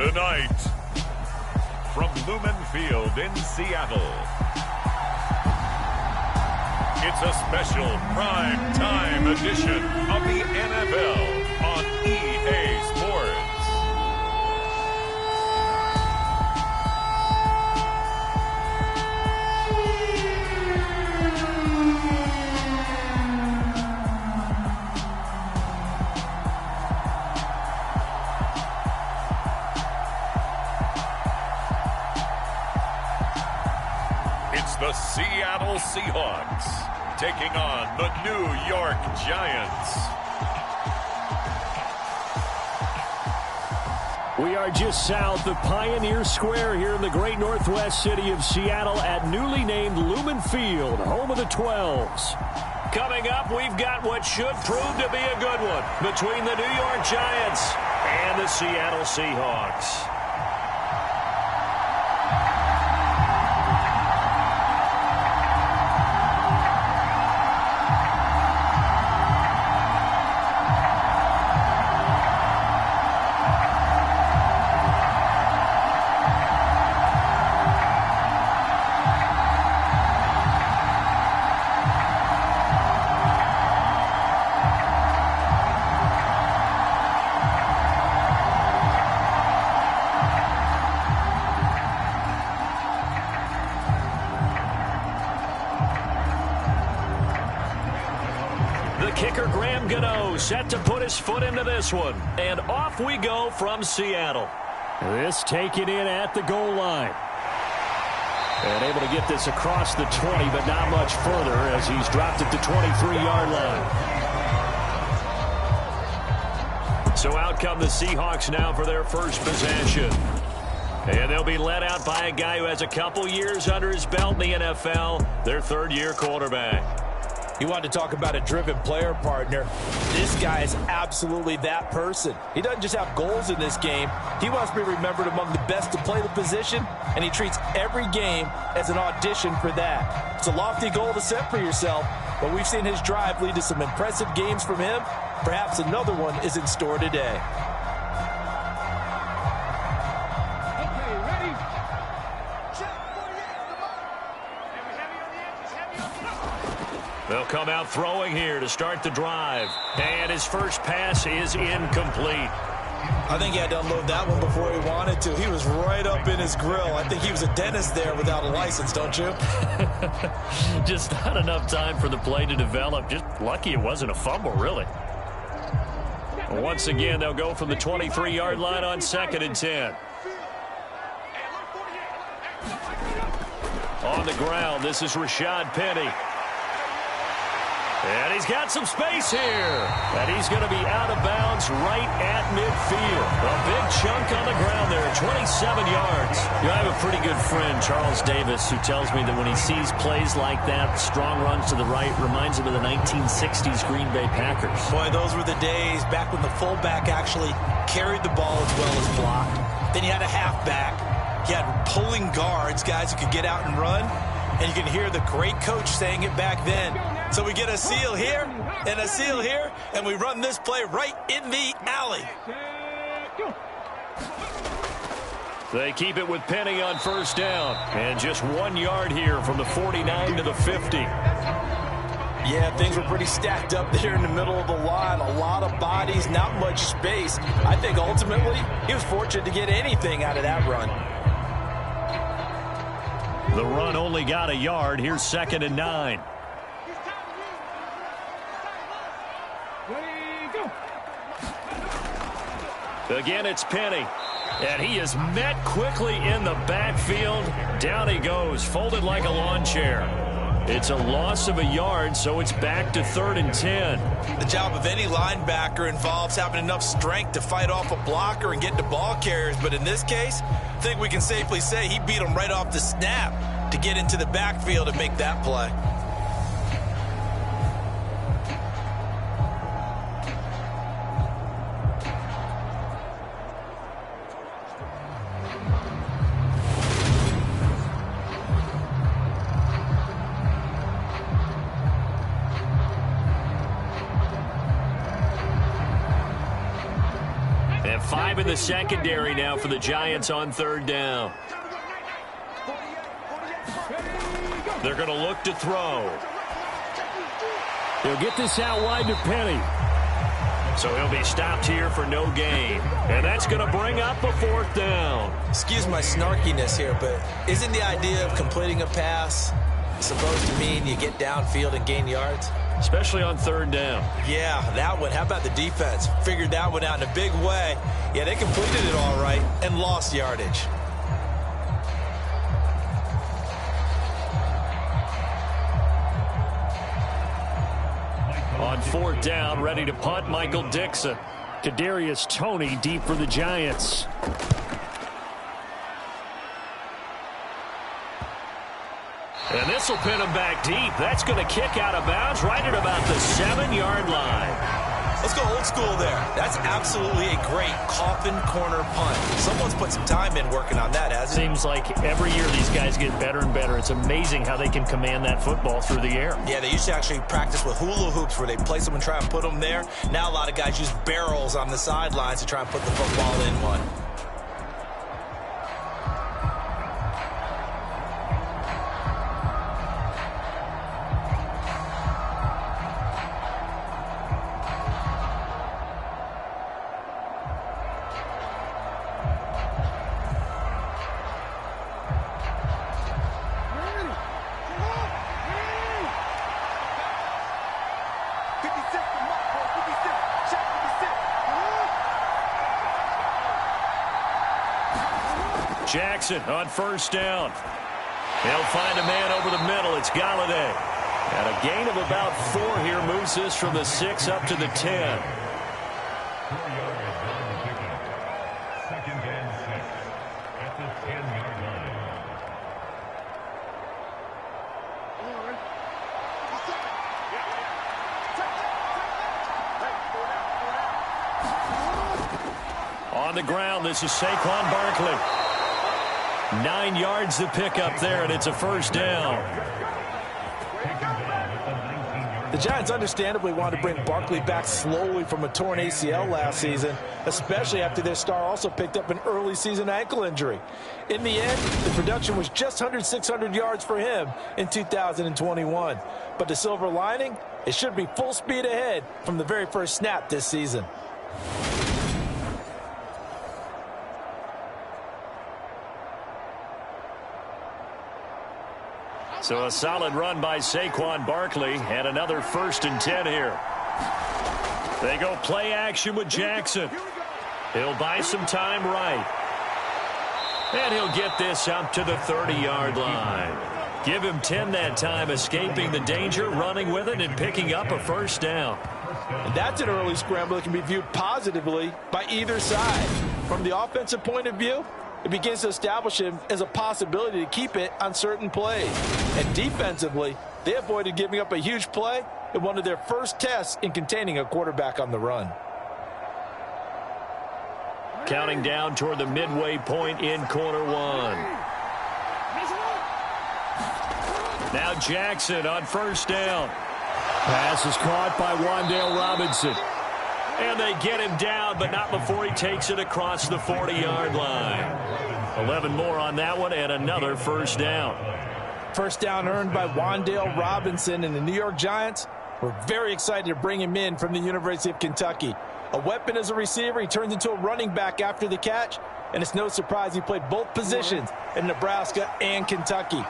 Tonight, from Lumen Field in Seattle, it's a special prime time edition of the NFL on EA Sports. The Seattle Seahawks taking on the New York Giants. We are just south of Pioneer Square here in the great northwest city of Seattle at newly named Lumen Field, home of the 12s. Coming up, we've got what should prove to be a good one between the New York Giants and the Seattle Seahawks. Set to put his foot into this one. And off we go from Seattle. This taken in at the goal line. And able to get this across the 20, but not much further as he's dropped at the 23-yard line. So out come the Seahawks now for their first possession. And they'll be led out by a guy who has a couple years under his belt in the NFL, their third-year quarterback. You want to talk about a driven player, partner. This guy is absolutely that person. He doesn't just have goals in this game. He wants to be remembered among the best to play the position, and he treats every game as an audition for that. It's a lofty goal to set for yourself, but we've seen his drive lead to some impressive games from him. Perhaps another one is in store today. They'll come out throwing here to start the drive. And his first pass is incomplete. I think he had to unload that one before he wanted to. He was right up in his grill. I think he was a dentist there without a license, don't you? Just not enough time for the play to develop. Just lucky it wasn't a fumble, really. Once again, they'll go from the 23-yard line on 2nd and 10. On the ground, this is Rashad Penny. And he's got some space here. And he's going to be out of bounds right at midfield. A big chunk on the ground there, 27 yards. You know, I have a pretty good friend, Charles Davis, who tells me that when he sees plays like that, strong runs to the right, reminds him of the 1960s Green Bay Packers. Boy, those were the days back when the fullback actually carried the ball as well as blocked. Then you had a halfback. You had pulling guards, guys who could get out and run. And you can hear the great coach saying it back then. So we get a seal here and a seal here, and we run this play right in the alley. They keep it with Penny on first down. And just 1 yard here from the 49 to the 50. Yeah, things were pretty stacked up there in the middle of the line. A lot of bodies, not much space. I think ultimately he was fortunate to get anything out of that run. The run only got a yard. Here's 2nd and 9. Again, it's Penny. And he is met quickly in the backfield. Down he goes, folded like a lawn chair. It's a loss of a yard, so it's back to 3rd and 10. The job of any linebacker involves having enough strength to fight off a blocker and get to ball carriers. But in this case, I think we can safely say he beat him right off the snap to get into the backfield and make that play. And 5 in the secondary now for the Giants on 3rd down. They're going to look to throw. They'll get this out wide to Penny. So he'll be stopped here for no gain. And that's going to bring up a 4th down. Excuse my snarkiness here, but isn't the idea of completing a pass supposed to mean you get downfield and gain yards? Especially on 3rd down. Yeah, that one. How about the defense? Figured that one out in a big way. Yeah, they completed it all right and lost yardage. On 4th down, ready to punt, Michael Dixon. Kadarius Toney deep for the Giants. And this will pin him back deep. That's going to kick out of bounds right at about the 7-yard line. Let's go old school there. That's absolutely a great coffin corner punt. Someone's put some time in working on that, hasn't it? Seems like every year these guys get better and better. It's amazing how they can command that football through the air. Yeah, they used to actually practice with hula hoops where they place them and try and put them there. Now a lot of guys use barrels on the sidelines to try and put the football in one. Jackson on 1st down. He'll find a man over the middle. It's Galladay. And a gain of about 4 here moves this from the 6 up to the 10. On the ground, this is Saquon Barkley. 9 yards to pick up there, and it's a 1st down. The Giants understandably want to bring Barkley back slowly from a torn ACL last season, especially after their star also picked up an early season ankle injury. In the end, the production was just 600 yards for him in 2021. But the silver lining, it should be full speed ahead from the very first snap this season. So a solid run by Saquon Barkley and another 1st and 10 here. They go play action with Jackson. He'll buy some time right. And he'll get this up to the 30-yard line. Give him 10 that time, escaping the danger, running with it, and picking up a 1st down. And that's an early scramble that can be viewed positively by either side. From the offensive point of view, it begins to establish him as a possibility to keep it on certain plays. And defensively, they avoided giving up a huge play in one of their first tests in containing a quarterback on the run. Counting down toward the midway point in quarter 1. Now Jackson on 1st down. Pass is caught by Wan'Dale Robinson. And they get him down, but not before he takes it across the 40-yard line. 11 more on that one, and another 1st down. 1st down earned by Wan'Dale Robinson, and the New York Giants were very excited to bring him in from the University of Kentucky. A weapon as a receiver, he turns into a running back after the catch, and it's no surprise he played both positions in Nebraska and Kentucky.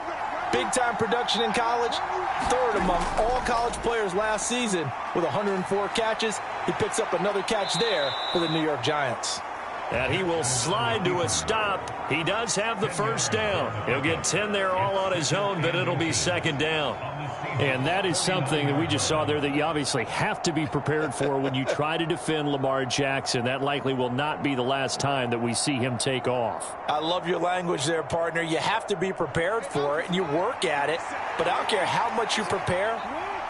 Big-time production in college, 3rd among all college players last season with 104 catches. He picks up another catch there for the New York Giants. And he will slide to a stop. He does have the 1st down. He'll get 10 there all on his own, but it'll be 2nd down. And that is something that we just saw there that you obviously have to be prepared for when you try to defend Lamar Jackson. That likely will not be the last time that we see him take off. I love your language there, partner. You have to be prepared for it, and you work at it. But I don't care how much you prepare,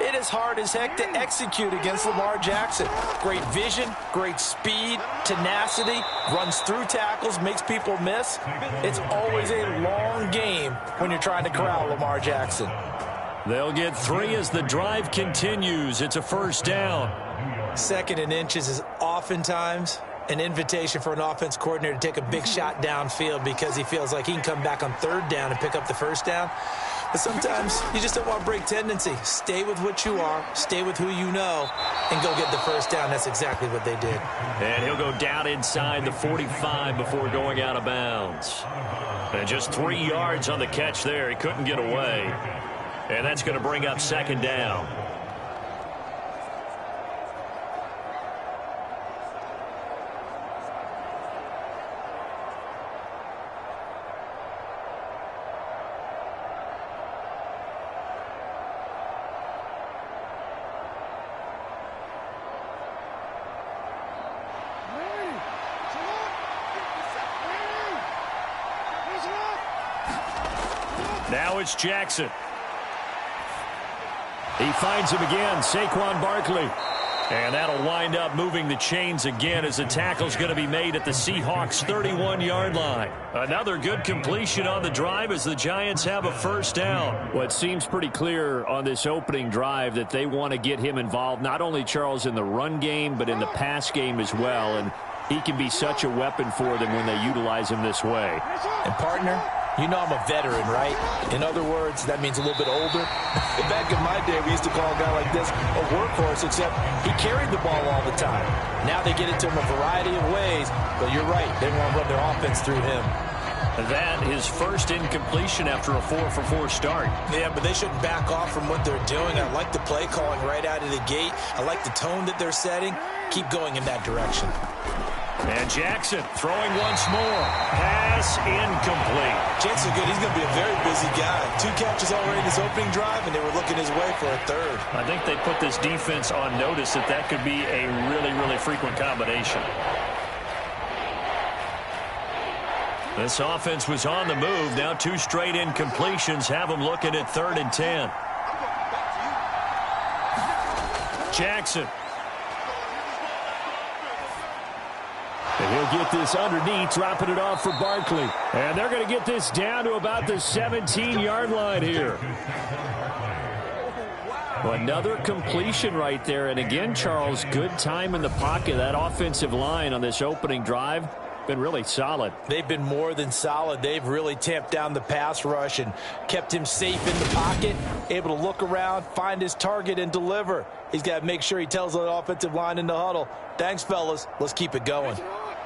it is hard as heck to execute against Lamar Jackson. Great vision, great speed, tenacity, runs through tackles, makes people miss. It's always a long game when you're trying to corral Lamar Jackson. They'll get 3 as the drive continues. It's a 1st down. 2nd and inches is oftentimes an invitation for an offense coordinator to take a big shot downfield because he feels like he can come back on third down and pick up the first down. But sometimes you just don't want to break tendency. Stay with what you are, stay with who you know, and go get the first down. That's exactly what they did. And he'll go down inside the 45 before going out of bounds. And just 3 yards on the catch there. He couldn't get away. And that's going to bring up second down. Now it's Jackson. He finds him again, Saquon Barkley. And that'll wind up moving the chains again as the tackle's going to be made at the Seahawks' 31-yard line. Another good completion on the drive as the Giants have a first down. Well, it seems pretty clear on this opening drive that they want to get him involved, not only, Charles, in the run game, but in the pass game as well. And he can be such a weapon for them when they utilize him this way. And, partner, you know I'm a veteran, right? In other words, that means a little bit older. Back in my day, we used to call a guy like this a workhorse, except he carried the ball all the time. Now they get it to him a variety of ways, but you're right. They want to run their offense through him. That his first incompletion after a 4-for-4 start. Yeah, but they shouldn't back off from what they're doing. I like the play calling right out of the gate. I like the tone that they're setting. Keep going in that direction. And Jackson throwing once more. Pass incomplete. Jackson good. He's going to be a very busy guy. 2 catches already in his opening drive, and they were looking his way for a third. I think they put this defense on notice that could be a really, really frequent combination. This offense was on the move. Now 2 straight incompletions have them looking at 3rd and 10. Jackson. And he'll get this underneath, dropping it off for Barkley. And they're going to get this down to about the 17-yard line here. Well, another completion right there. And again, Charles, good time in the pocket. That offensive line on this opening drive been really solid. They've been more than solid. They've really tamped down the pass rush and kept him safe in the pocket, able to look around, find his target, and deliver. He's got to make sure he tells the offensive line in the huddle, thanks, fellas. Let's keep it going.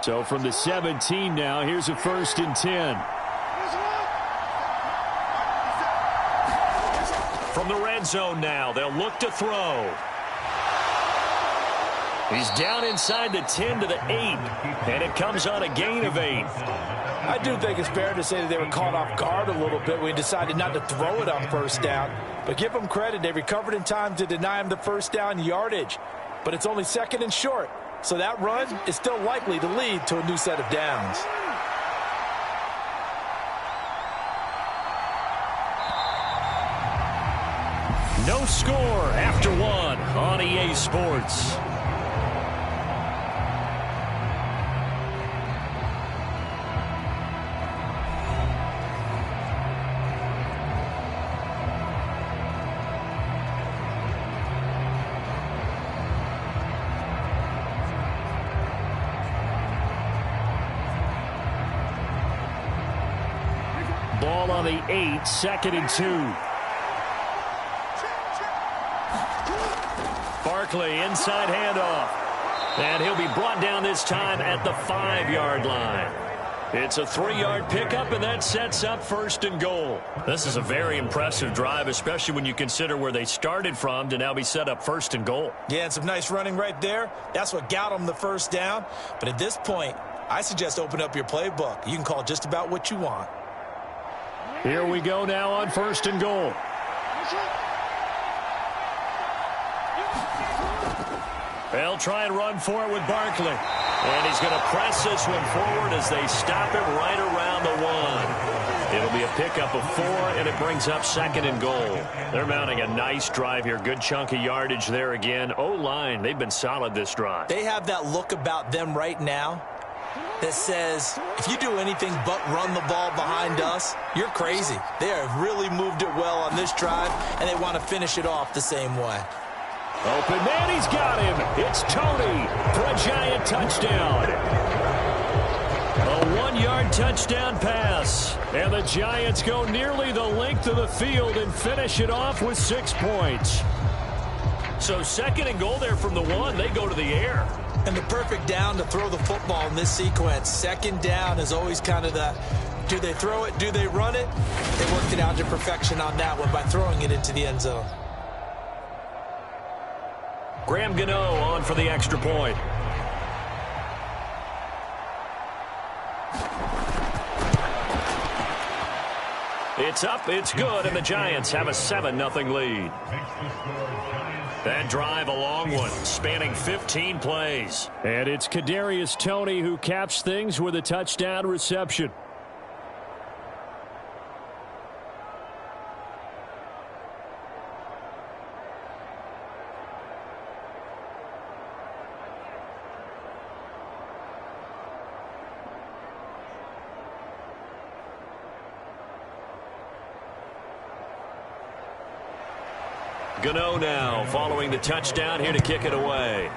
So from the 17 now, here's a 1st and 10. From the red zone now, they'll look to throw. He's down inside the 10 to the 8, and it comes on a gain of 8. I do think it's fair to say that they were caught off guard a little bit when he decided not to throw it on first down. But give them credit. They recovered in time to deny him the first down yardage. But it's only 2nd and short. So that run is still likely to lead to a new set of downs. No score after 1 on EA Sports. Ball on the 8, 2nd and 2. Barkley, inside handoff. And he'll be brought down this time at the 5-yard line. It's a 3-yard pickup, and that sets up 1st and goal. This is a very impressive drive, especially when you consider where they started from to now be set up 1st and goal. Yeah, and some nice running right there. That's what got them the first down. But at this point, I suggest open up your playbook. You can call just about what you want. Here we go now on 1st and goal. They'll try and run for it with Barkley. And he's going to press this one forward as they stop him right around the 1. It'll be a pickup of 4, and it brings up 2nd and goal. They're mounting a nice drive here. Good chunk of yardage there again. O-line, they've been solid this drive. They have that look about them right now that says, if you do anything but run the ball behind us, you're crazy. They have really moved it well on this drive, and they want to finish it off the same way. Open man, he's got him. It's Tony for a Giant touchdown. A 1-yard touchdown pass. And the Giants go nearly the length of the field and finish it off with 6 points. So 2nd and goal there from the 1. They go to the air. And the perfect down to throw the football in this sequence. 2nd down is always kind of the, do they throw it, do they run it? They worked it out to perfection on that one by throwing it into the end zone. Graham Gano on for the extra point. It's up, it's good, and the Giants have a 7-0 lead. That drive, a long one, spanning 15 plays. And it's Kadarius Toney who caps things with a touchdown reception. Gano now following the touchdown here to kick it away.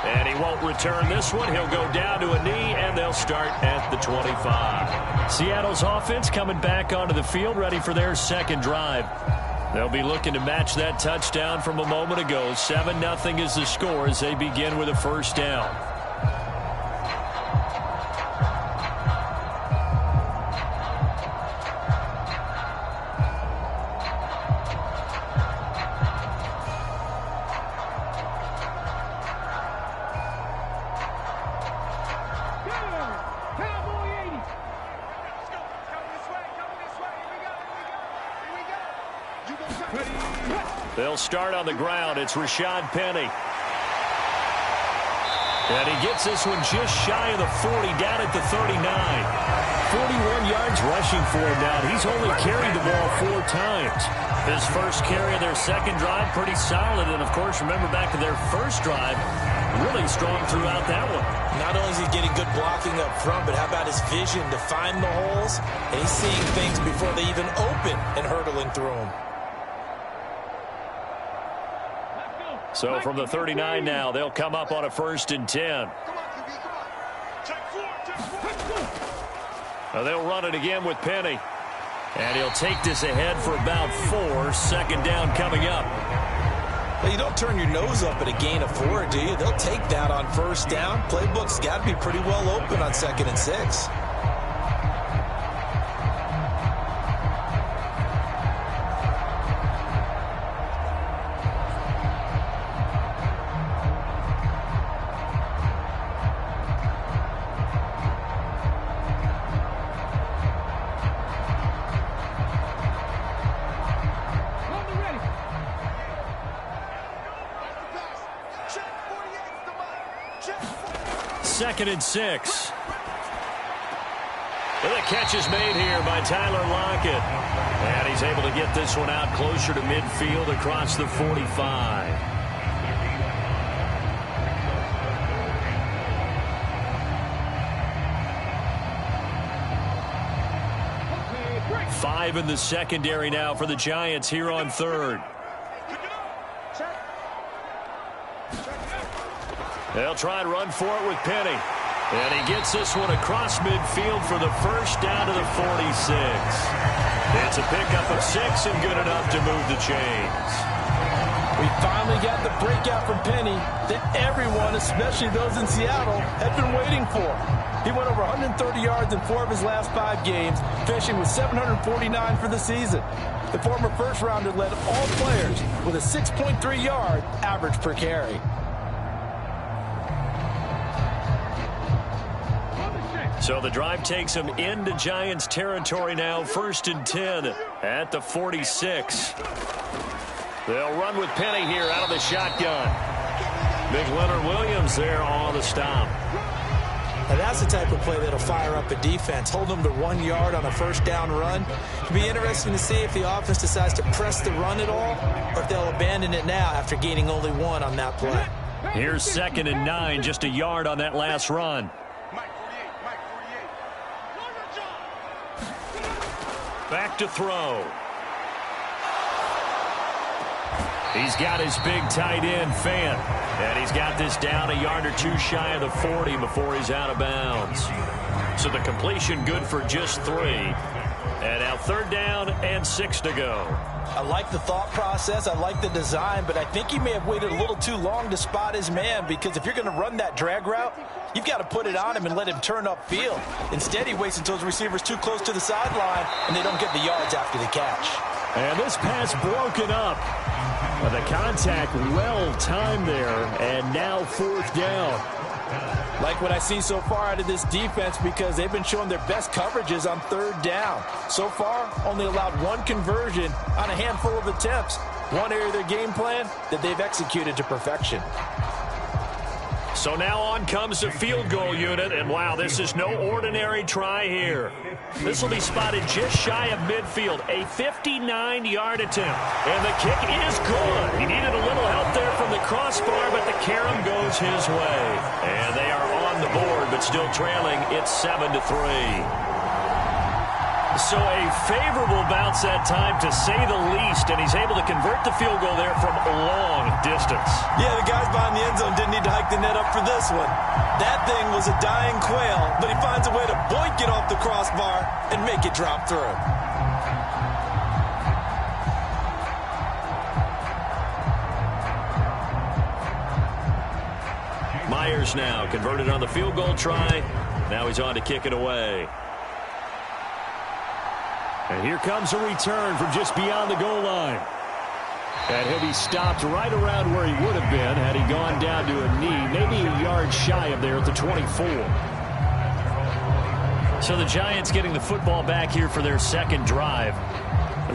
And he won't return this one. He'll go down to a knee, and they'll start at the 25. Seattle's offense coming back onto the field, ready for their 2nd drive. They'll be looking to match that touchdown from a moment ago. 7-0 is the score as they begin with a 1st down. They'll start on the ground. It's Rashad Penny. And he gets this one just shy of the 40, down at the 39. 41 yards rushing for him now. He's only carried the ball 4 times. His first carry of their 2nd drive, pretty solid. And, of course, remember back to their 1st drive, really strong throughout that one. Not only is he getting good blocking up front, but how about his vision to find the holes? And he's seeing things before they even open and hurdling through them. So from the 39 now, they'll come up on a 1st and 10. Now they'll run it again with Penny. And he'll take this ahead for about 4. 2nd down coming up. Well, you don't turn your nose up at a gain of 4, do you? They'll take that on 1st down. Playbook's got to be pretty well open on 2nd and 6. Second and 6. And the catch is made here by Tyler Lockett. And he's able to get this one out closer to midfield across the 45. Five in the secondary now for the Giants here on 3rd. They'll try and run for it with Penny. And he gets this one across midfield for the 1st down to the 46. It's a pickup of 6 and good enough to move the chains. We finally got the breakout from Penny that everyone, especially those in Seattle, had been waiting for. He went over 130 yards in 4 of his last 5 games, finishing with 749 for the season. The former 1st-rounder led all players with a 6.3-yard average per carry. So the drive takes him into Giants territory now. 1st and 10 at the 46. They'll run with Penny here out of the shotgun. Big Leonard Williams there on the stop. Now that's the type of play that'll fire up a defense. Hold them to 1 yard on a 1st down run. It'll be interesting to see if the offense decides to press the run at all or if they'll abandon it now after gaining only 1 on that play. Here's 2nd and 9, just a yard on that last run. Back to throw. He's got his big tight end, Fant. And he's got this down a yard or two shy of the 40 before he's out of bounds. So the completion good for just 3. And now 3rd down and 6 to go. I like the thought process. I like the design, but I think he may have waited a little too long to spot his man, because if you're going to run that drag route, you've got to put it on him and let him turn upfield. Instead, he waits until his receiver's too close to the sideline, and they don't get the yards after the catch. And this pass broken up. The contact well timed there, and now 4th down. Like what I've seen so far out of this defense, because they've been showing their best coverages on 3rd down. So far, only allowed 1 conversion on a handful of attempts. One area of their game plan that they've executed to perfection. So now on comes the field goal unit, and wow, this is no ordinary try here. This will be spotted just shy of midfield, a 59-yard attempt. And the kick is good. He needed a little help there from the crossbar, but the carom goes his way. And they are on the board, but still trailing. It's 7-3. So a favorable bounce that time, to say the least, and he's able to convert the field goal there from a long distance. Yeah, the guys behind the end zone didn't need to hike the net up for this one. That thing was a dying quail, but he finds a way to boink it off the crossbar and make it drop through. Myers now converted on the field goal try. Now he's on to kick it away. And here comes a return from just beyond the goal line. And he'll be stopped right around where he would have been had he gone down to a knee, maybe a yard shy of there at the 24. So the Giants getting the football back here for their 2nd drive.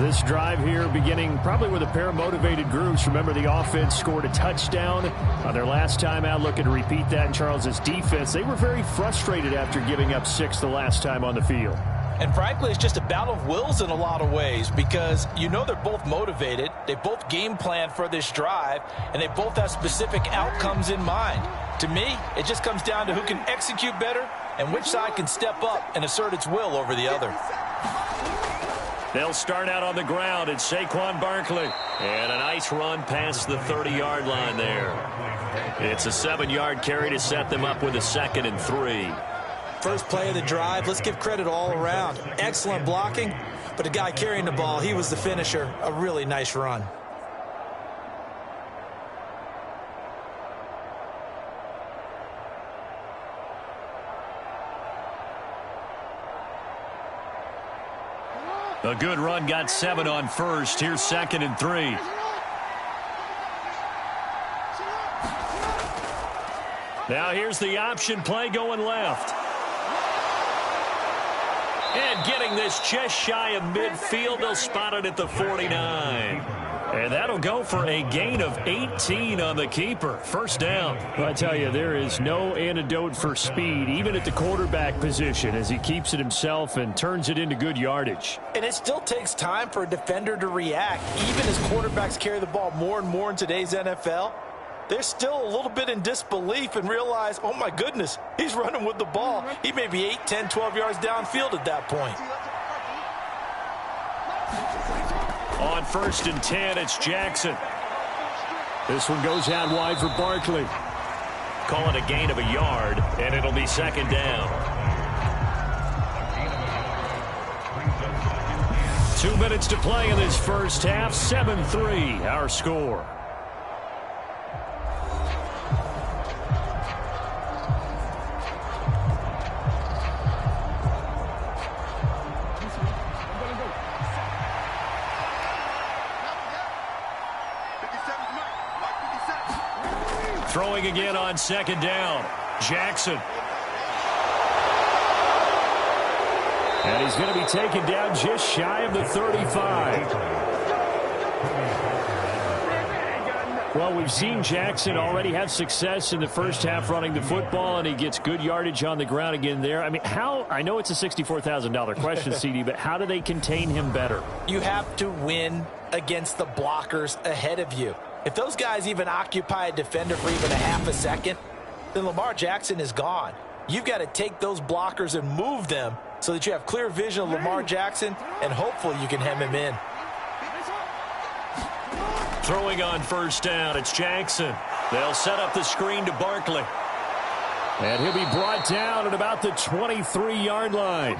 This drive here beginning probably with a pair of motivated groups. Remember, the offense scored a touchdown on their last time out. Looking to repeat that in Charles's defense. They were very frustrated after giving up 6 the last time on the field. And frankly, it's just a battle of wills in a lot of ways, because you know they're both motivated, they both game plan for this drive, and they both have specific outcomes in mind. To me, it just comes down to who can execute better and which side can step up and assert its will over the other. They'll start out on the ground. It's Saquon Barkley. And a nice run past the 30-yard line there. It's a 7-yard carry to set them up with a 2nd and 3. First play of the drive, let's give credit all around. Excellent blocking, but the guy carrying the ball, he was the finisher. A really nice run. A good run, got 7 on first. Here's 2nd and 3. Now here's the option play going left. And getting this just shy of midfield, they'll spot it at the 49. And that'll go for a gain of 18 on the keeper. 1st down. Well, I tell you, there is no antidote for speed, even at the quarterback position, as he keeps it himself and turns it into good yardage. And it still takes time for a defender to react. Even as quarterbacks carry the ball more and more in today's NFL, they're still a little bit in disbelief and realize, oh my goodness, he's running with the ball. He may be 8, 10, 12 yards downfield at that point. On 1st and 10, it's Jackson. This one goes out wide for Barkley. Call it a gain of a yard, and it'll be 2nd down. 2 minutes to play in this first half. 7-3, our score. Throwing again on 2nd down. Jackson. And he's going to be taken down just shy of the 35. Well, we've seen Jackson already have success in the first half running the football, and he gets good yardage on the ground again there. I mean, I know it's a $64,000 question, CD, but how do they contain him better? You have to win against the blockers ahead of you. If those guys even occupy a defender for even a half a second, then Lamar Jackson is gone. You've got to take those blockers and move them so that you have clear vision of Lamar Jackson, and hopefully you can hem him in. Throwing on first down, it's Jackson. They'll set up the screen to Barkley. And he'll be brought down at about the 23-yard line.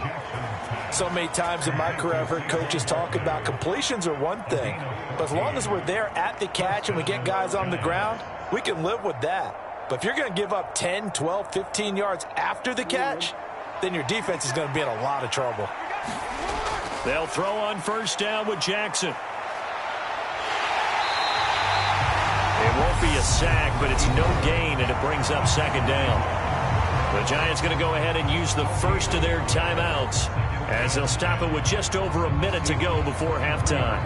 So many times in my career I've heard coaches talk about completions are one thing, but as long as we're there at the catch and we get guys on the ground, we can live with that. But if you're going to give up 10, 12, 15 yards after the catch, then your defense is going to be in a lot of trouble. They'll throw on first down with Jackson. It won't be a sack, but it's no gain, and it brings up second down. The Giants going to go ahead and use the first of their timeouts as they'll stop it with just over a minute to go before halftime.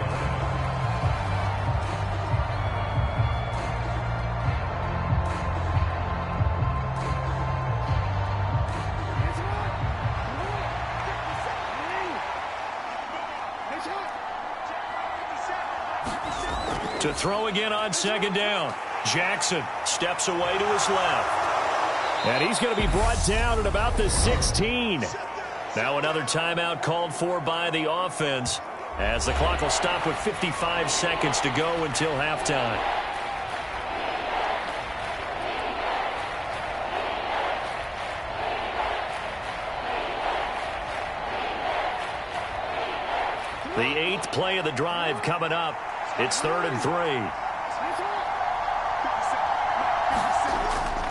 To throw again on second down. Jackson steps away to his left. And he's going to be brought down at about the 16. Now another timeout called for by the offense as the clock will stop with 55 seconds to go until halftime. The 8th play of the drive coming up. It's 3rd and 3.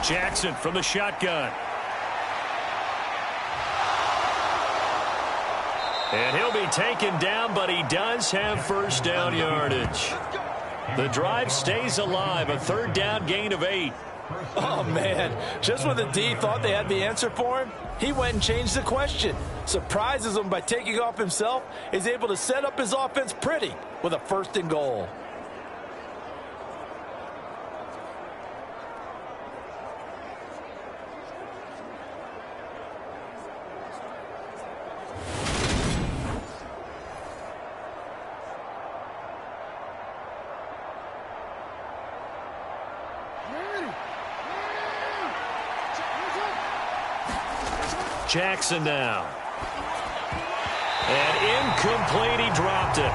Jackson from the shotgun. And he'll be taken down, but he does have first down yardage. The drive stays alive, a 3rd down gain of 8. Oh, man. Just when the D thought they had the answer for him, he went and changed the question. Surprises him by taking off himself. Is able to set up his offense pretty with a 1st and goal. Jackson now. And incomplete, he dropped it.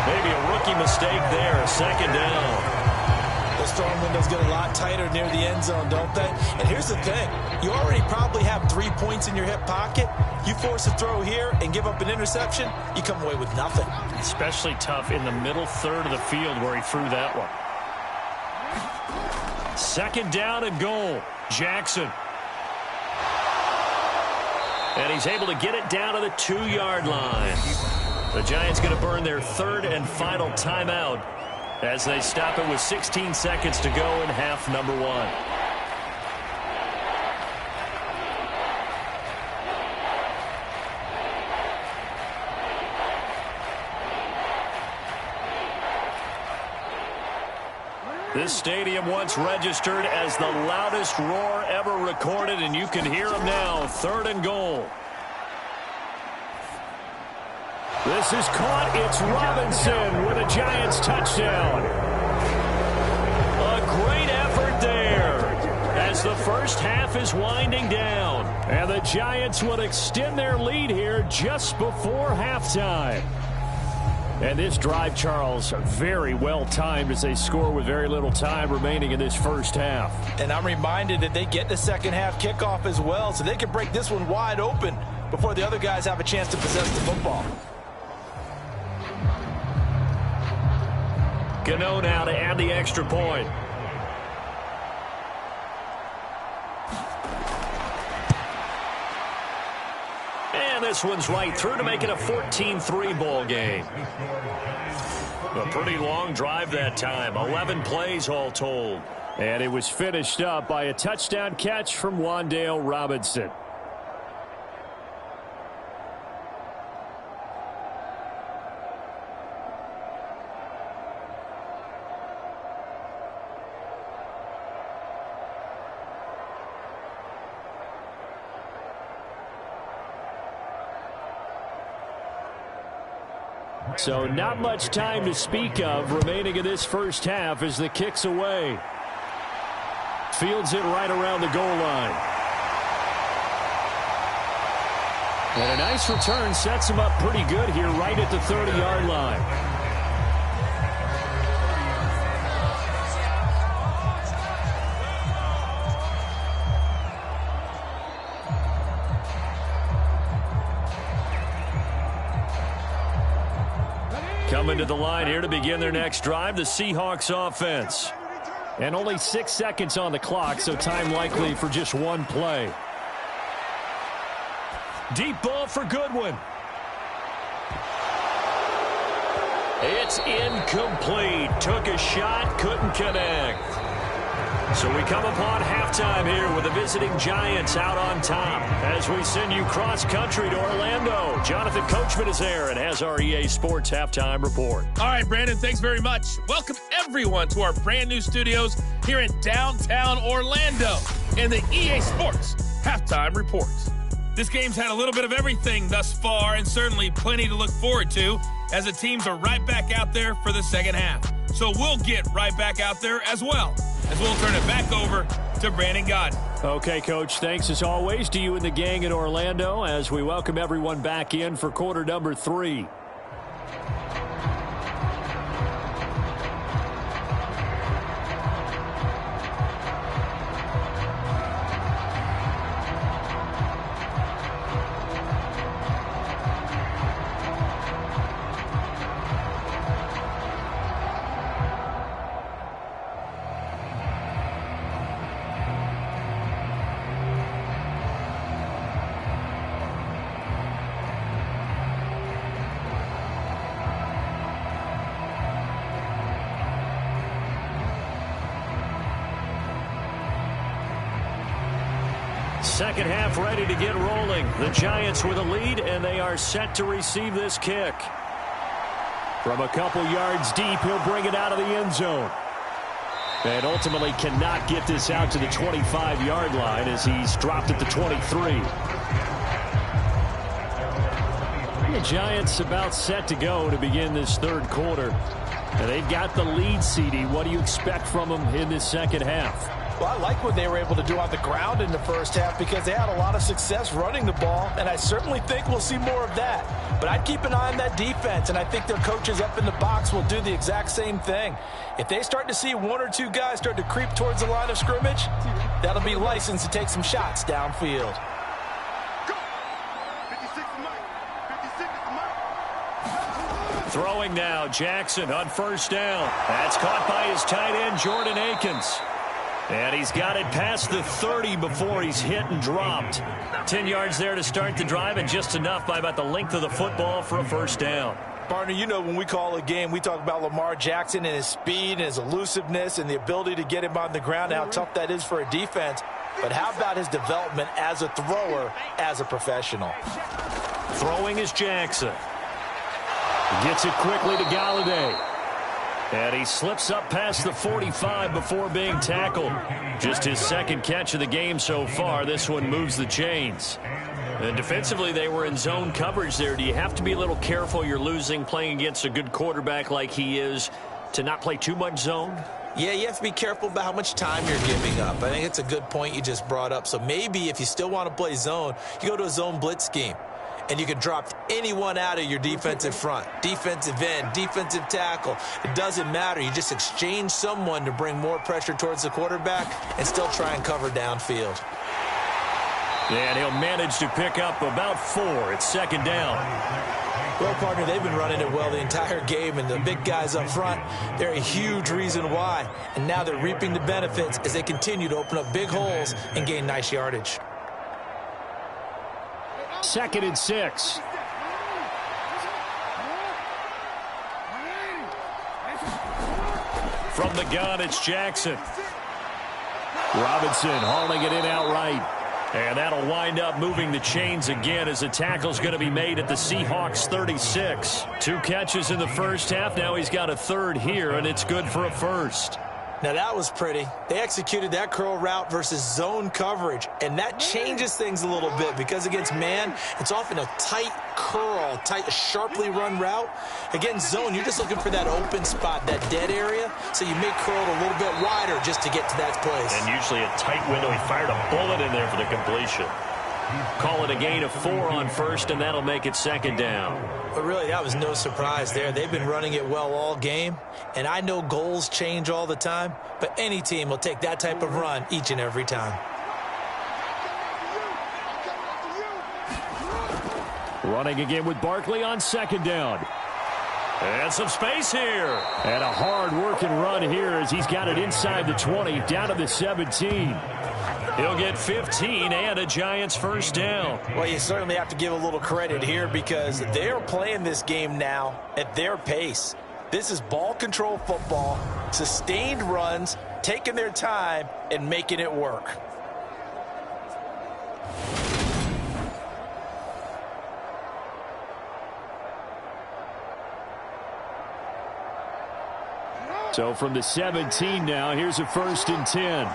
Maybe a rookie mistake there, 2nd down. Those throwing windows get a lot tighter near the end zone, don't they? And here's the thing. You already probably have 3 points in your hip pocket. You force a throw here and give up an interception, you come away with nothing. Especially tough in the middle 3rd of the field where he threw that one. 2nd down and goal. Jackson. And he's able to get it down to the 2-yard line. The Giants going to burn their 3rd and final timeout as they stop it with 16 seconds to go in half number 1. This stadium once registered as the loudest roar ever recorded, and you can hear him now. 3rd and goal. This is caught. It's Robinson with a Giants touchdown. A great effort there as the first half is winding down. And the Giants will extend their lead here just before halftime. And this drive, Charles, very well timed as they score with very little time remaining in this first half. And I'm reminded that they get the second half kickoff as well, so they can break this one wide open before the other guys have a chance to possess the football. Gano now to add the extra point. And this one's right through to make it a 14-3 ball game. A pretty long drive that time. 11 plays all told. And it was finished up by a touchdown catch from Wan'Dale Robinson. So not much time to speak of remaining in this first half as the kick's away. Fields it right around the goal line. And a nice return sets him up pretty good here right at the 30-yard line. Coming to the line here to begin their next drive, the Seahawks offense. And only 6 seconds on the clock, so time likely for just one play. Deep ball for Goodwin. It's incomplete. Took a shot, couldn't connect. So we come upon halftime here with the visiting Giants out on top as we send you cross-country to Orlando. Jonathan Coachman is there and has our EA Sports Halftime Report. All right, Brandon, thanks very much. Welcome, everyone, to our brand-new studios here in downtown Orlando in the EA Sports Halftime Report. This game's had a little bit of everything thus far and certainly plenty to look forward to as the teams are right back out there for the second half. So we'll get right back out there as well, as we'll turn it back over to Brandon Gaudin. Okay, Coach, thanks as always to you and the gang in Orlando as we welcome everyone back in for quarter number 3. Second half ready to get rolling. The Giants with a lead, and they are set to receive this kick. From a couple yards deep, he'll bring it out of the end zone. And ultimately cannot get this out to the 25-yard line as he's dropped at the 23. The Giants about set to go to begin this third quarter. And they've got the lead, CD. What do you expect from them in this second half? Well, I like what they were able to do on the ground in the first half because they had a lot of success running the ball, and I certainly think we'll see more of that. But I'd keep an eye on that defense, and I think their coaches up in the box will do the exact same thing. If they start to see one or two guys start to creep towards the line of scrimmage, that'll be licensed to take some shots downfield. Throwing now, Jackson on first down. That's caught by his tight end, Jordan Akins. And he's got it past the 30 before he's hit and dropped. 10 yards there to start the drive, and just enough by about the length of the football for a first down. Partner, you know when we call a game, we talk about Lamar Jackson and his speed and his elusiveness and the ability to get him on the ground and how tough that is for a defense. But how about his development as a thrower, as a professional? Throwing is Jackson. Gets it quickly to Galladay. And he slips up past the 45 before being tackled. Just his second catch of the game so far. This one moves the chains. And defensively, they were in zone coverage there. Do you have to be a little careful? You're losing playing against a good quarterback like he is to not play too much zone? Yeah, you have to be careful about how much time you're giving up. I think it's a good point you just brought up. So maybe if you still want to play zone, you go to a zone blitz scheme. And you can drop anyone out of your defensive front, defensive end, defensive tackle. It doesn't matter. You just exchange someone to bring more pressure towards the quarterback and still try and cover downfield. And he'll manage to pick up about 4. It's second down. Well, partner, they've been running it well the entire game, and the big guys up front, they're a huge reason why. And now they're reaping the benefits as they continue to open up big holes and gain nice yardage. 2nd and 6. From the gun, it's Jackson. Robinson hauling it in outright. And that'll wind up moving the chains again as the tackle's going to be made at the Seahawks 36. 2 catches in the first half. Now he's got a third here, and it's good for a first. Now, that was pretty. They executed that curl route versus zone coverage, and that changes things a little bit because against man, it's often a tight curl, sharply run route. Against zone, you're just looking for that open spot, that dead area, so you may curl it a little bit wider just to get to that place. And usually a tight window. He fired a bullet in there for the completion. Call it a gain of 4 on first, and that'll make it second down. But really, that was no surprise there. They've been running it well all game, and I know goals change all the time, but any team will take that type of run each and every time. Running again with Barkley on second down. And some space here. And a hard-working run here as he's got it inside the 20, down to the 17. He'll get 15 and a Giants first down. Well, you certainly have to give a little credit here because they're playing this game now at their pace. This is ball control football, sustained runs, taking their time and making it work. So from the 17 now, here's a 1st and 10.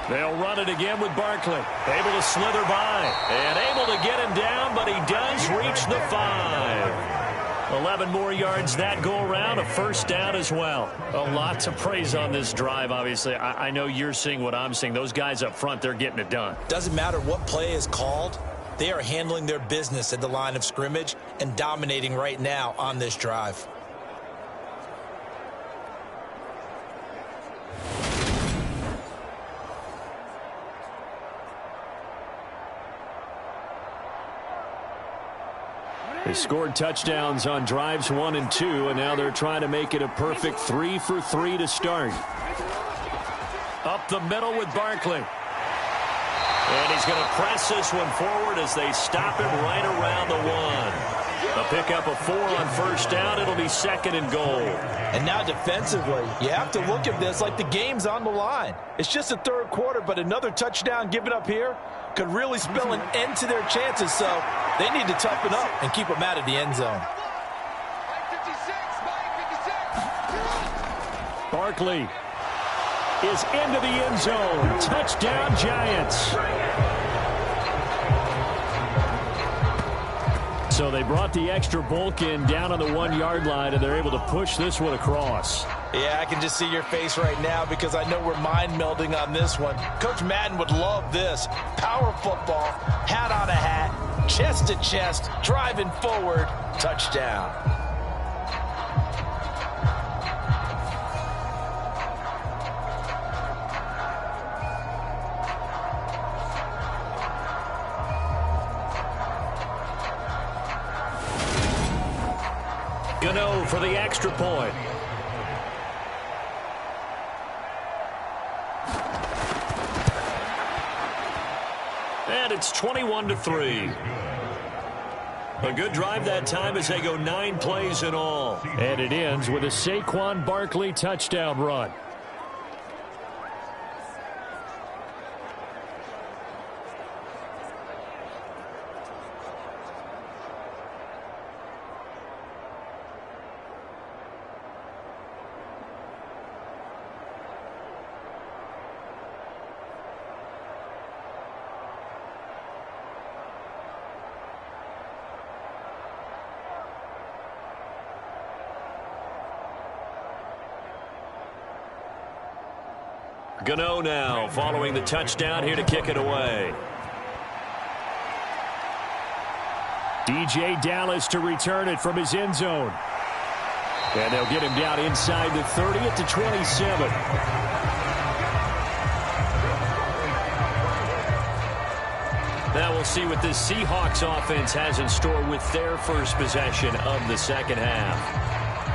They'll run it again with Barkley. Able to slither by and able to get him down, but he does reach the 5. 11 more yards that go around, a 1st down as well. A lot to praise on this drive, obviously. I know you're seeing what I'm seeing. Those guys up front, they're getting it done. Doesn't matter what play is called. They are handling their business at the line of scrimmage and dominating right now on this drive. They scored touchdowns on drives 1 and 2, and now they're trying to make it a perfect 3 for 3 to start. Up the middle with Barkley. And he's going to press this one forward as they stop him right around the 1. A pickup of 4 on 1st down. It'll be 2nd and goal. And now defensively, you have to look at this like the game's on the line. It's just the 3rd quarter, but another touchdown given up here could really spell an end to their chances, so they need to toughen up and keep them out of the end zone. Barkley is into the end zone. Touchdown, Giants. So they brought the extra bulk in down on the 1-yard line, and they're able to push this one across. Yeah, I can just see your face right now because I know we're mind melding on this one. Coach Madden would love this. Power football, hat on a hat, chest to chest, driving forward, touchdown. Gano for the extra point. And it's 21-3. A good drive that time as they go 9 plays in all. And it ends with a Saquon Barkley touchdown run. Gano now following the touchdown here to kick it away. DJ Dallas to return it from his end zone. And they'll get him down inside the 30 at the 27. Now we'll see what this Seahawks offense has in store with their first possession of the 2nd half.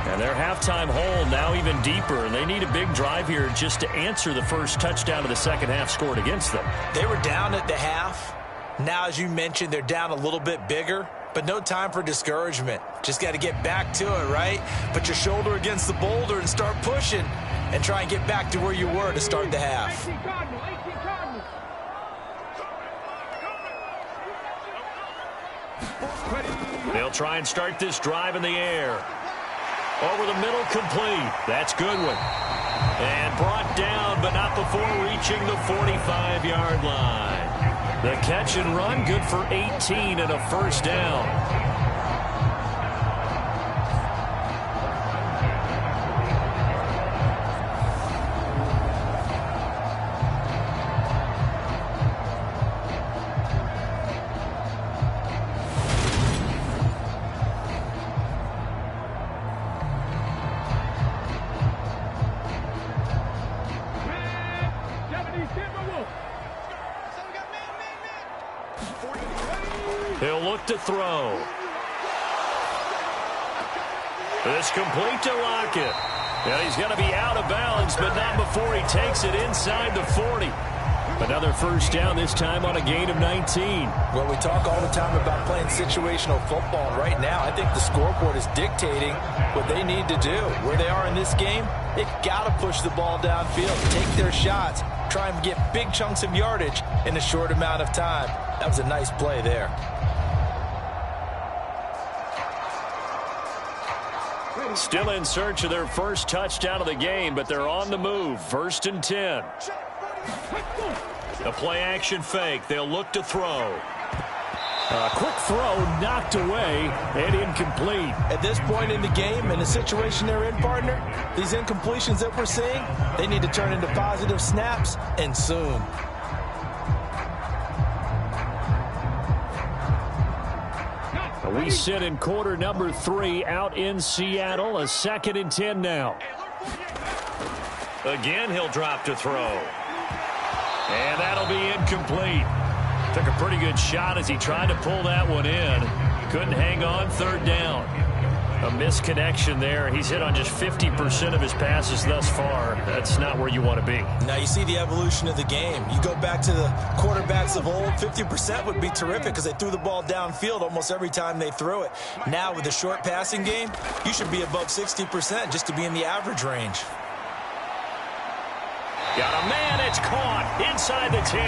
And their halftime hole now even deeper, and they need a big drive here just to answer the first touchdown of the 2nd half scored against them. They were down at the half. Now, as you mentioned, they're down a little bit bigger, but no time for discouragement. Just got to get back to it, right? Put your shoulder against the boulder and start pushing and try and get back to where you were to start the half. They'll try and start this drive in the air. Over the middle, complete. That's good one. And brought down, but not before reaching the 45-yard line. The catch and run, good for 18 and a 1st down. He'll look to throw. It's complete to Lockett. And he's going to be out of bounds, but not before he takes it inside the 40. Another first down, this time on a gain of 19. Well, we talk all the time about playing situational football. And right now, I think the scoreboard is dictating what they need to do. Where they are in this game, they've got to push the ball downfield, take their shots, try and get big chunks of yardage in a short amount of time. That was a nice play there. Still in search of their first touchdown of the game, but they're on the move. 1st and 10. A play-action fake. They'll look to throw. A quick throw knocked away and incomplete. At this point in the game, in the situation they're in, partner, these incompletions that we're seeing, they need to turn into positive snaps, and soon. We sit in quarter number 3 out in Seattle. A 2nd and 10 now. Again, he'll drop to throw. And that'll be incomplete. Took a pretty good shot as he tried to pull that one in. Couldn't hang on. 3rd down. A misconnection there. He's hit on just 50% of his passes thus far. That's not where you want to be. Now you see the evolution of the game. You go back to the quarterbacks of old, 50% would be terrific because they threw the ball downfield almost every time they threw it. Now with the short passing game, you should be above 60% just to be in the average range. Got a man, it's caught inside the 10.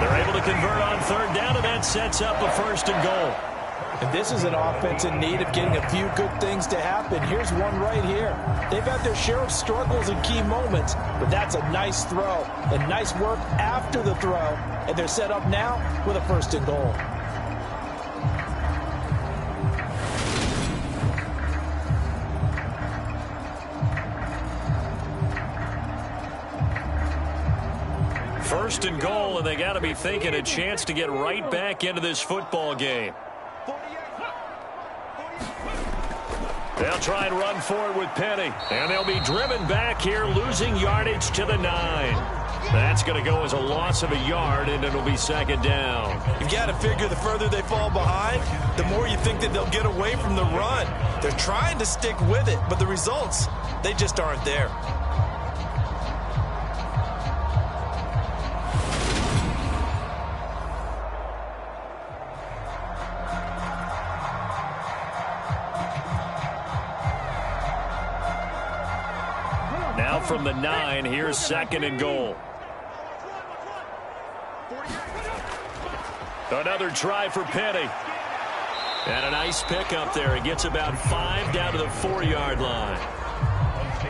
They're able to convert on 3rd down, and that sets up a 1st and goal. And this is an offense in need of getting a few good things to happen. Here's one right here. They've had their share of struggles in key moments, but that's a nice throw and nice work after the throw. And they're set up now with a 1st and goal. First and goal, and they got to be thinking a chance to get right back into this football game. They'll try and run forward with Penny. And they'll be driven back here, losing yardage to the 9. That's going to go as a loss of a yard, and it'll be 2nd down. You've got to figure the further they fall behind, the more you think that they'll get away from the run. They're trying to stick with it, but the results, they just aren't there. Now from the 9, here's 2nd and goal. Another try for Penny. And a nice pick up there. He gets about 5 down to the 4-yard line.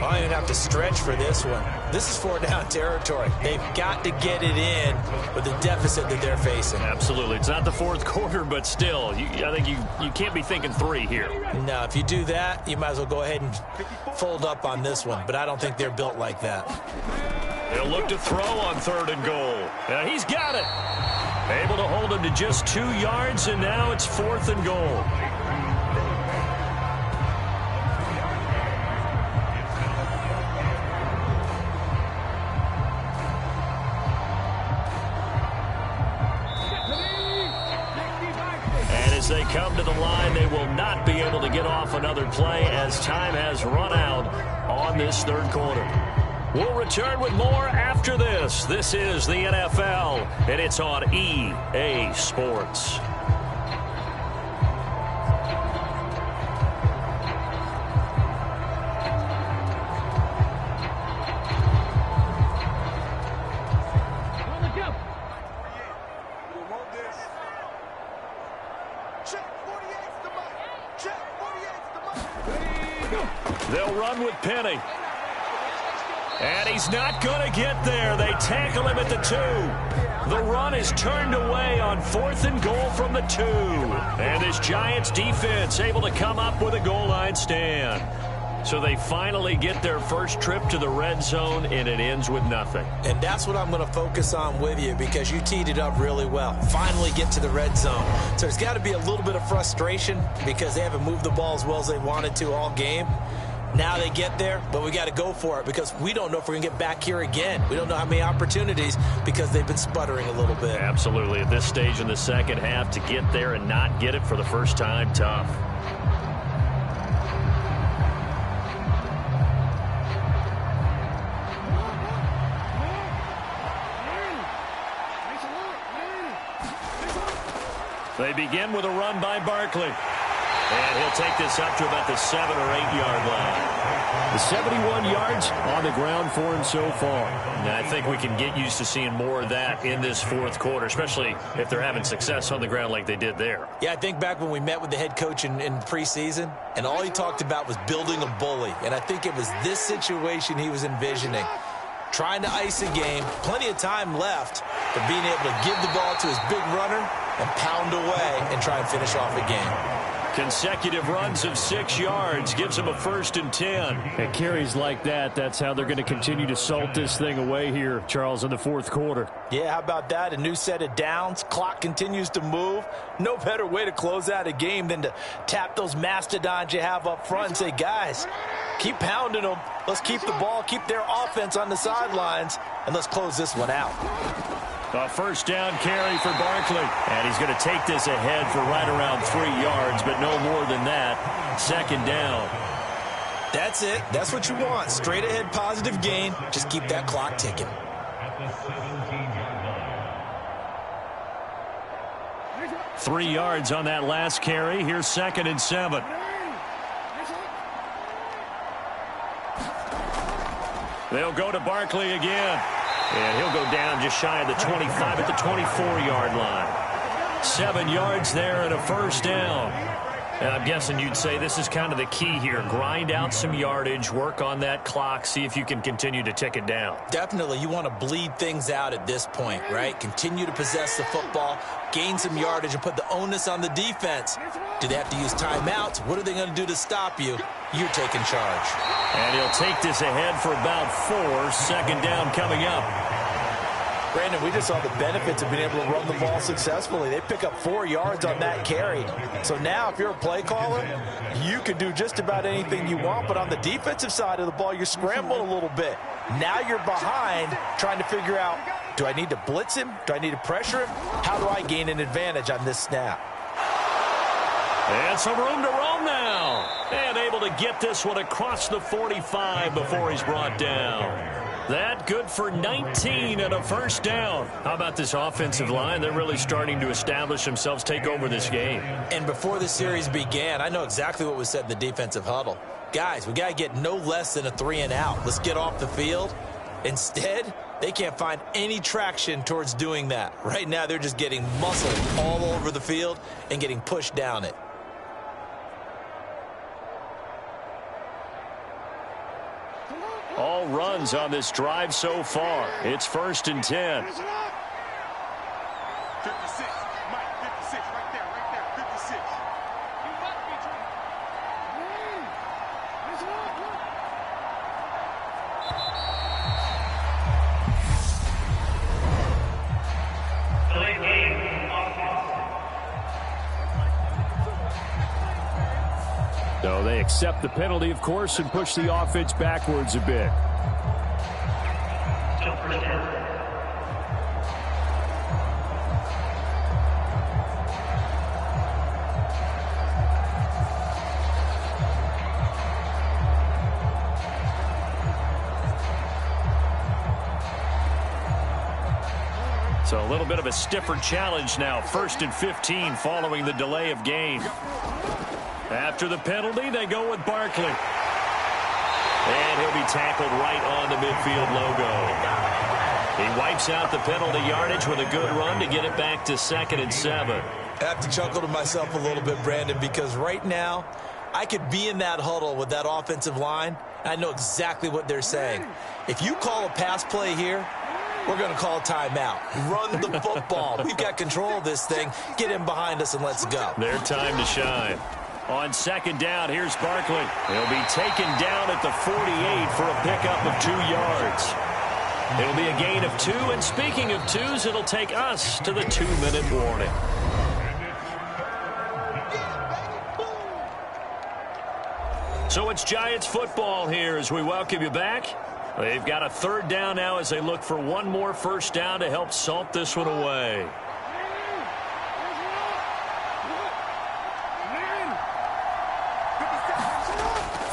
I didn't have to stretch for this one. This is 4-down territory. They've got to get it in with the deficit that they're facing. Absolutely. It's not the 4th quarter, but still, I think you can't be thinking 3 here. No, if you do that, you might as well go ahead and fold up on this one. But I don't think they're built like that. They'll look to throw on 3rd and goal. And he's got it. Able to hold him to just 2 yards, and now it's 4th and goal. As they come to the line, they will not be able to get off another play as time has run out on this 3rd quarter. We'll return with more after this. This is the NFL, and it's on EA Sports. They'll run with Penny. And he's not going to get there. They tackle him at the 2. The run is turned away on 4th and goal from the 2. And this Giants defense able to come up with a goal line stand. So they finally get their first trip to the red zone, and it ends with nothing. And that's what I'm going to focus on with you because you teed it up really well. Finally get to the red zone. So there's got to be a little bit of frustration because they haven't moved the ball as well as they wanted to all game. Now they get there, but we got to go for it because we don't know if we're going to get back here again. We don't know how many opportunities because they've been sputtering a little bit. Absolutely. At this stage in the second half, to get there and not get it for the first time, tough. They begin with a run by Barkley. And he'll take this up to about the 7- or 8-yard line. The 71 yards on the ground for him so far. And I think we can get used to seeing more of that in this fourth quarter, especially if they're having success on the ground like they did there. Yeah, I think back when we met with the head coach in preseason, and all he talked about was building a bully. And I think it was this situation he was envisioning. Trying to ice a game, plenty of time left, but being able to give the ball to his big runner and pound away and try and finish off a game. Consecutive runs of 6 yards gives them a 1st and 10. And carries like that, that's how they're going to continue to salt this thing away here, Charles, in the fourth quarter. Yeah, how about that? A new set of downs. Clock continues to move. No better way to close out a game than to tap those mastodons you have up front and say, guys, keep pounding them. Let's keep the ball, keep their offense on the sidelines, and let's close this one out. A 1st down carry for Barkley. And he's going to take this ahead for right around 3 yards, but no more than that. 2nd down. That's it. That's what you want. Straight ahead positive gain. Just keep that clock ticking. Three yards on that last carry. Here's 2nd and 7. They'll go to Barkley again. And he'll go down just shy of the 25 at the 24-yard line. 7 yards there and a 1st down. And I'm guessing you'd say this is kind of the key here. Grind out some yardage, work on that clock, see if you can continue to tick it down. Definitely. You want to bleed things out at this point, right? Continue to possess the football, gain some yardage, and put the onus on the defense. Do they have to use timeouts? What are they going to do to stop you? You're taking charge. And he'll take this ahead for about 4. 2nd down coming up. Brandon, we just saw the benefits of being able to run the ball successfully. They pick up 4 yards on that carry. So now if you're a play caller, you can do just about anything you want. But on the defensive side of the ball, you're scrambling a little bit. Now you're behind trying to figure out, do I need to blitz him? Do I need to pressure him? How do I gain an advantage on this snap? And some room to roam now. And able to get this one across the 45 before he's brought down. That good for 19 and a 1st down. How about this offensive line? They're really starting to establish themselves, take over this game. And before the series began, I know exactly what was said in the defensive huddle. Guys, we got to get no less than a 3 and out. Let's get off the field. Instead, they can't find any traction towards doing that. Right now, they're just getting muscled all over the field and getting pushed down it. All runs on this drive so far. It's 1st and 10. 56, Mike, 56, right there, 56. So they accept the penalty, of course, and push the offense backwards a bit. So a little bit of a stiffer challenge now. 1st and 15 following the delay of game. After the penalty, they go with Barkley. And he'll be tackled right on the midfield logo. He wipes out the penalty yardage with a good run to get it back to 2nd and 7. I have to chuckle to myself a little bit, Brandon, because right now I could be in that huddle with that offensive line, and I know exactly what they're saying. If you call a pass play here, we're going to call a timeout. Run the football. We've got control of this thing. Get in behind us and let's go. Their time to shine. On 2nd down, here's Barkley. He'll be taken down at the 48 for a pickup of 2 yards. It'll be a gain of 2, and speaking of 2s, it'll take us to the 2-minute warning. So it's Giants football here as we welcome you back. They've got a 3rd down now as they look for one more 1st down to help salt this one away.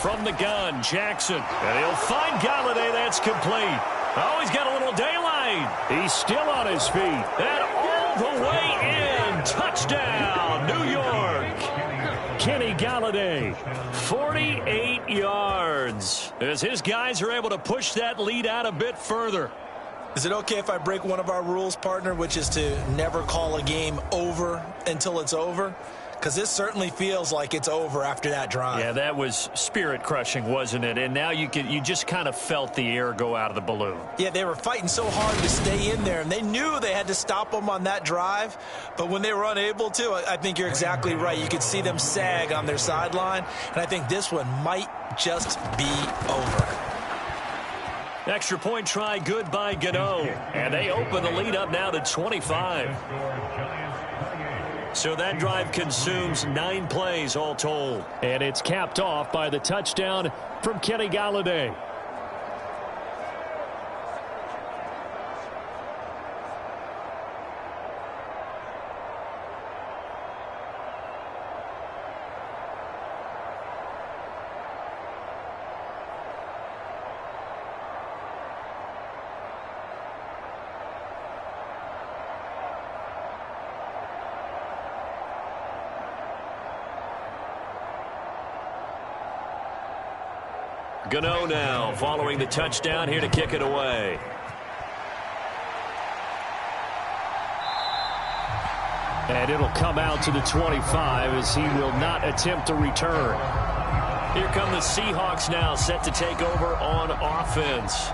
From the gun, Jackson. And he'll find Galladay. That's complete. Oh, he's got a little daylight. He's still on his feet. That all the way in. Touchdown, New York. Kenny Galladay, 48 yards, as his guys are able to push that lead out a bit further. Is it okay if I break one of our rules, partner, which is to never call a game over until it's over? Because this certainly feels like it's over after that drive. Yeah, that was spirit-crushing, wasn't it? And now you just kind of felt the air go out of the balloon. Yeah, they were fighting so hard to stay in there, and they knew they had to stop them on that drive. But when they were unable to, I think you're exactly right. You could see them sag on their sideline, and I think this one might just be over. Extra point try good by Gano. And they open the lead up now to 25. So that drive consumes 9 plays all told. And it's capped off by the touchdown from Kenny Galladay. Gano now following the touchdown here to kick it away. And it'll come out to the 25 as he will not attempt to return. Here come the Seahawks now set to take over on offense.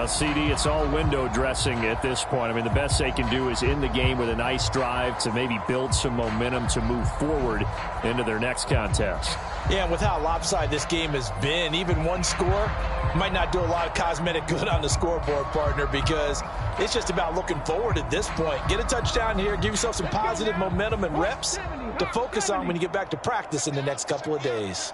CD, it's all window dressing at this point. I mean, the best they can do is in the game with a nice drive to maybe build some momentum to move forward into their next contest. Yeah, and with how lopsided this game has been, even one score might not do a lot of cosmetic good on the scoreboard, partner, because it's just about looking forward at this point. Get a touchdown here, give yourself some positive momentum and reps to focus on when you get back to practice in the next couple of days.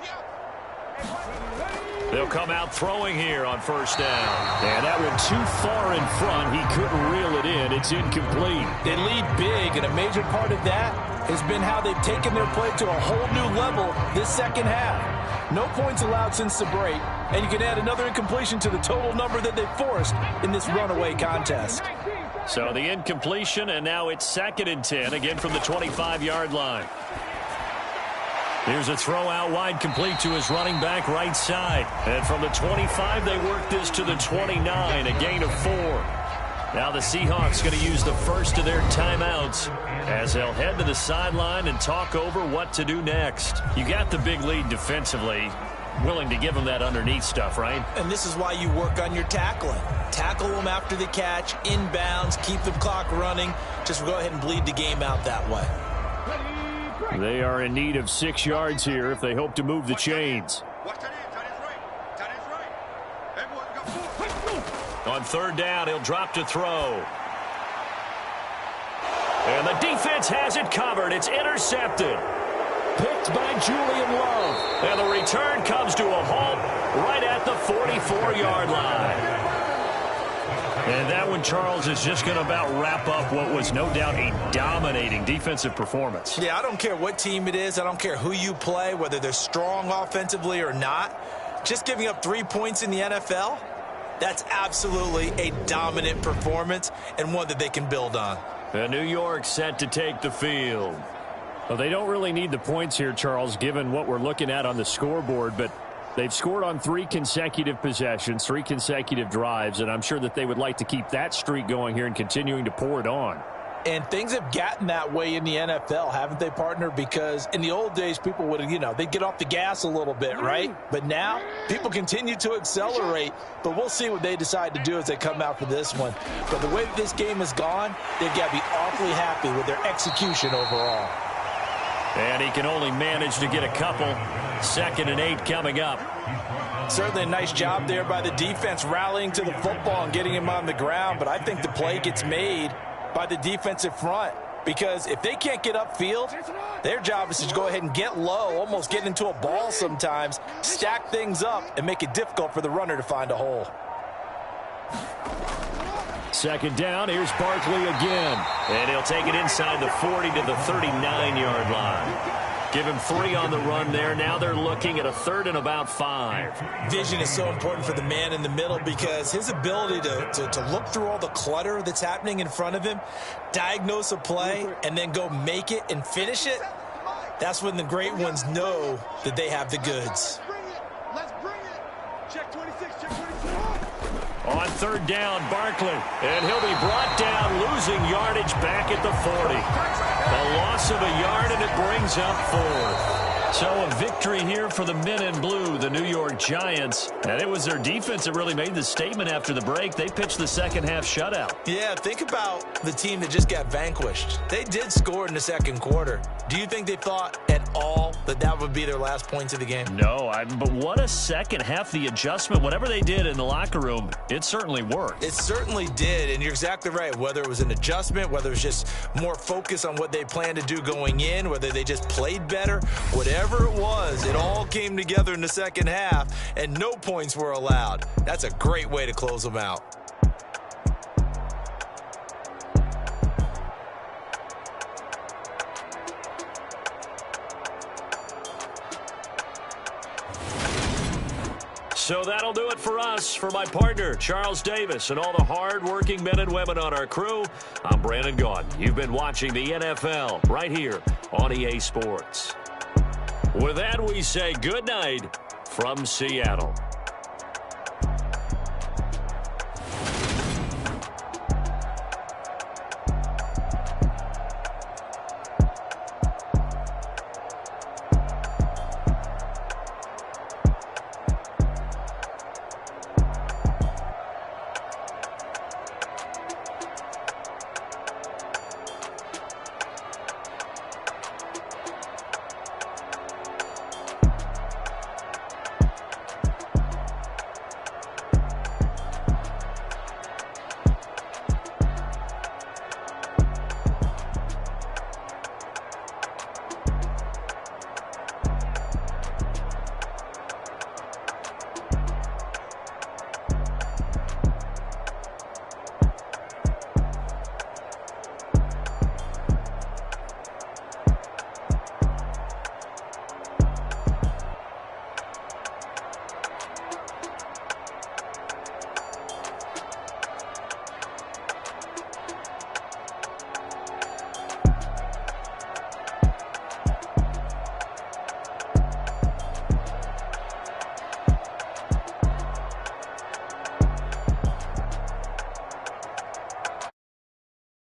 They'll come out throwing here on first down. And that one too far in front. He couldn't reel it in. It's incomplete. They lead big, and a major part of that has been how they've taken their play to a whole new level this second half. No points allowed since the break, and you can add another incompletion to the total number that they forced in this runaway contest. So the incompletion, and now it's 2nd and 10, again from the 25-yard line. Here's a throw out wide, complete to his running back right side. And from the 25, they work this to the 29, a gain of 4. Now the Seahawks going to use the first of their timeouts as they'll head to the sideline and talk over what to do next. You got the big lead defensively. Willing to give them that underneath stuff, right? And this is why you work on your tackling. Tackle them after the catch, inbounds, keep the clock running. Just go ahead and bleed the game out that way. They are in need of 6 yards here if they hope to move the chains. On 3rd down, he'll drop to throw. And the defense has it covered. It's intercepted. Picked by Julian Love. And the return comes to a halt right at the 44-yard line. And that one, Charles, is just going to about wrap up what was no doubt a dominating defensive performance. Yeah, I don't care what team it is. I don't care who you play, whether they're strong offensively or not. Just giving up 3 points in the NFL, that's absolutely a dominant performance and one that they can build on. And New York set to take the field. Well, they don't really need the points here, Charles, given what we're looking at on the scoreboard, but they've scored on 3 consecutive possessions, 3 consecutive drives, and I'm sure that they would like to keep that streak going here and continuing to pour it on. And things have gotten that way in the NFL, haven't they, partner? Because in the old days, people would, they'd get off the gas a little bit, right? But now, people continue to accelerate, but we'll see what they decide to do as they come out for this one. But the way that this game has gone, they've got to be awfully happy with their execution overall. And he can only manage to get a couple. 2nd and 8 coming up. Certainly a nice job there by the defense rallying to the football and getting him on the ground, but I think the play gets made by the defensive front, because if they can't get upfield, their job is to go ahead and get low, almost get into a ball sometimes, stack things up, and make it difficult for the runner to find a hole. 2nd down, here's Barkley again. And he'll take it inside the 40 to the 39-yard line. Give him 3 on the run there. Now they're looking at a 3rd and about 5. Vision is so important for the man in the middle because his ability to look through all the clutter that's happening in front of him, diagnose a play, and then go make it and finish it, that's when the great ones know that they have the goods. Let's bring it. Check 26, check 26. On 3rd down, Barkley. And he'll be brought down, losing yardage back at the 40. A loss of a yard, and it brings up 4. So a victory here for the men in blue, the New York Giants. And it was their defense that really made the statement after the break. They pitched the second half shutout. Yeah, think about the team that just got vanquished. They did score in the second quarter. Do you think they thought at all that that would be their last points of the game? No, but what a second half. The adjustment, whatever they did in the locker room, it certainly worked. It certainly did, and you're exactly right. Whether it was an adjustment, whether it was just more focus on what they planned to do going in, whether they just played better, whatever it was, it all came together in the second half, and no points were allowed. That's a great way to close them out. So that'll do it for us. For my partner, Charles Davis, and all the hard-working men and women on our crew, I'm Brandon Gaudin. You've been watching the NFL right here on EA Sports. With that, we say good night from Seattle.